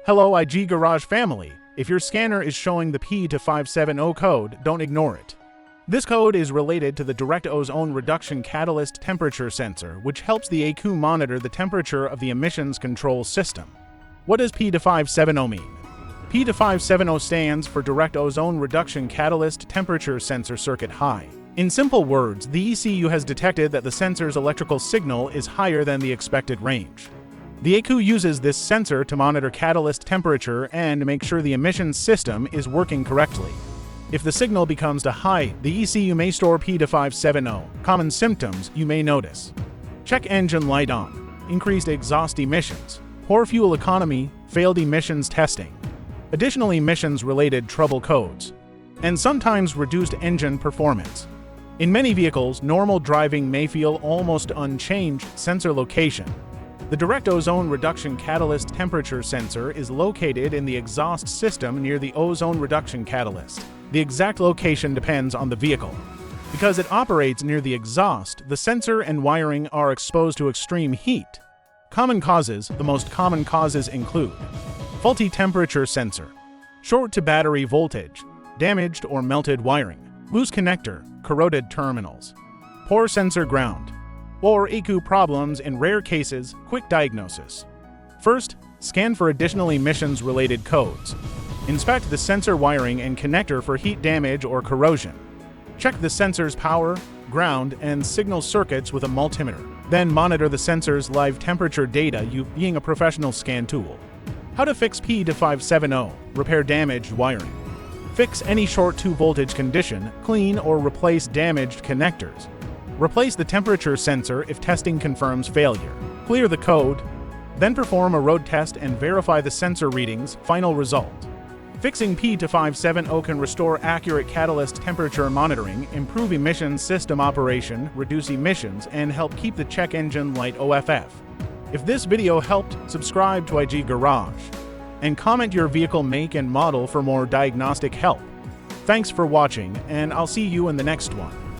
Hello IG Garage family. If your scanner is showing the P2570 code, don't ignore it. This code is related to the direct ozone reduction catalyst temperature sensor, which helps the ECU monitor the temperature of the emissions control system. What does P2570 mean? P2570 stands for Direct Ozone Reduction Catalyst Temperature Sensor Circuit High. In simple words, the ECU has detected that the sensor's electrical signal is higher than the expected range. The ECU uses this sensor to monitor catalyst temperature and make sure the emissions system is working correctly. If the signal becomes too high, the ECU may store P2570. Common symptoms you may notice: check engine light on, increased exhaust emissions, poor fuel economy, failed emissions testing, additional emissions-related trouble codes, and sometimes reduced engine performance. In many vehicles, normal driving may feel almost unchanged sensor location. The direct ozone reduction catalyst temperature sensor is located in the exhaust system near the ozone reduction catalyst. The exact location depends on the vehicle. Because it operates near the exhaust, the sensor and wiring are exposed to extreme heat. Common causes: the most common causes include faulty temperature sensor, short to battery voltage, damaged or melted wiring, loose connector, corroded terminals, poor sensor ground, or ECU problems. In rare cases, quick diagnosis. First, scan for additional emissions-related codes. Inspect the sensor wiring and connector for heat damage or corrosion. Check the sensor's power, ground, and signal circuits with a multimeter. Then monitor the sensor's live temperature data using a professional scan tool. How to fix P2570: repair damaged wiring. Fix any short to voltage condition, clean or replace damaged connectors. Replace the temperature sensor if testing confirms failure. Clear the code, then perform a road test and verify the sensor readings. Final result: fixing P2570 can restore accurate catalyst temperature monitoring, improve emissions system operation, reduce emissions, and help keep the check engine light OFF. If this video helped, subscribe to IG Garage and comment your vehicle make and model for more diagnostic help. Thanks for watching, and I'll see you in the next one.